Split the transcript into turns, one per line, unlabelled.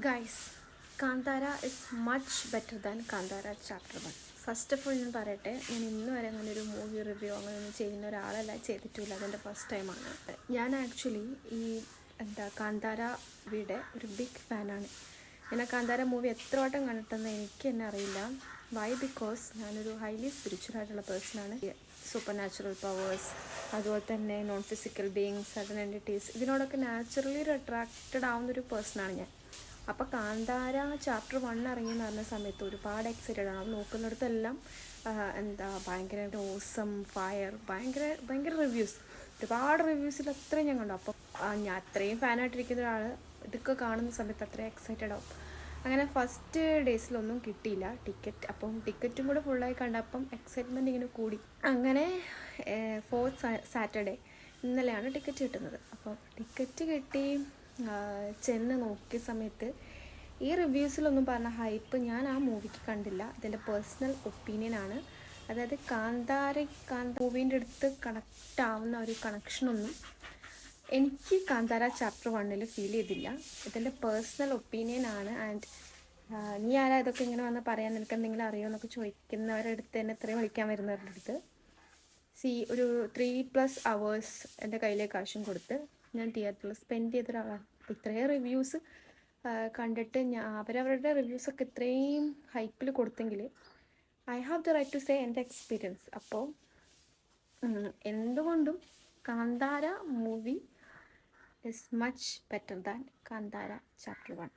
Guys, Kantara is much better than Kantara chapter 1. First of all ഞാൻ പറയട്ടെ, ഞാൻ ഇന്ന് വരെ അങ്ങനെ ഒരു മൂവി റിവ്യൂ അങ്ങനെയൊന്നും ചെയ്യുന്ന ഒരാളല്ല, ചെയ്തിട്ടില്ല. അതെൻ്റെ ഫസ്റ്റ് ടൈമാണ്. ഞാൻ ആക്ച്വലി ഈ കാന്താരയുടെ ഒരു ബിഗ് ഫാനാണ്. ഞാൻ ആ കാന്താര മൂവി എത്ര വട്ടം കണ്ടിട്ടെന്ന് എനിക്ക് തന്നെ അറിയില്ല. വൈ? ബിക്കോസ് ഞാനൊരു ഹൈലി സ്പിരിച്വൽ ആയിട്ടുള്ള പേഴ്സണാണ്. സൂപ്പർ നാച്ചുറൽ പവേഴ്സ്, അതുപോലെ തന്നെ non physical beings, sudden entities, ഇതിനോടൊക്കെ നാച്ചുറലി ഒരു അട്രാക്റ്റഡ് ആവുന്നൊരു പേഴ്സണാണ് ഞാൻ. അപ്പോൾ കാന്താര ചാപ്റ്റർ 1 ഇറങ്ങിയെന്ന് പറഞ്ഞ സമയത്ത് ഒരുപാട് എക്സൈറ്റഡ് ആണ്. അത് നോക്കുന്നിടത്തെല്ലാം ഭയങ്കര ഓസം ഫയർ, ഭയങ്കര റിവ്യൂസ്, ഒരുപാട് റിവ്യൂസിൽ അത്രയും ഞാൻ കണ്ടു. അപ്പോൾ ഞാൻ അത്രയും ഫാനായിട്ടിരിക്കുന്ന ഒരാൾ ഇതൊക്കെ കാണുന്ന സമയത്ത് അത്രയും എക്സൈറ്റഡ് ആവും. അങ്ങനെ ഫസ്റ്റ് ഡേയ്സിലൊന്നും കിട്ടിയില്ല ടിക്കറ്റ്. അപ്പം ടിക്കറ്റും കൂടെ ഫുള്ളായി കണ്ടപ്പം എക്സൈറ്റ്മെൻറ്റ് ഇങ്ങനെ കൂടി. അങ്ങനെ 4th സാറ്റർഡേ ഇന്നലെയാണ് ടിക്കറ്റ് കിട്ടുന്നത്. അപ്പോൾ ടിക്കറ്റ് കിട്ടി ചെന്ന് നോക്കിയ സമയത്ത് ഈ റിവ്യൂസിലൊന്നും പറഞ്ഞ ഹൈപ്പ് ഞാൻ ആ മൂവിക്ക് കണ്ടില്ല. ഇതെൻ്റെ പേഴ്സണൽ ഒപ്പീനിയനാണ്. അതായത് കാന്താര മൂവീൻ്റെ അടുത്ത് കണക്റ്റ് ആവുന്ന ഒരു കണക്ഷനൊന്നും എനിക്ക് കാന്താര ചാപ്റ്റർ 1 ഫീൽ ചെയ്തില്ല. ഇതെൻ്റെ പേഴ്സണൽ ഒപ്പീനിയനാണ്. ആൻഡ് നീ ആരാ ഇതൊക്കെ ഇങ്ങനെ വന്ന് പറയാൻ, നിനക്ക് എന്തെങ്കിലും അറിയുമോ എന്നൊക്കെ ചോദിക്കുന്നവരുടെ അടുത്ത് തന്നെ ഇത്രയും വിളിക്കാൻ വരുന്നവരുടെ അടുത്ത് ഒരു 3+ hours എൻ്റെ കയ്യിലേക്ക് കാശും കൊടുത്ത് ഞാൻ തിയേറ്ററിൽ സ്പെൻഡ് ചെയ്ത ഒരാളാണ്. അപ്പോൾ ഇത്രയും റിവ്യൂസ് കണ്ടിട്ട് അവരവരുടെ റിവ്യൂസൊക്കെ ഇത്രയും ഹൈപ്പിൽ കൊടുത്തെങ്കിൽ I have the right to say എൻ്റെ എക്സ്പീരിയൻസ്. അപ്പോൾ എന്തുകൊണ്ടും Kantara movie is much better than Kantara chapter 1.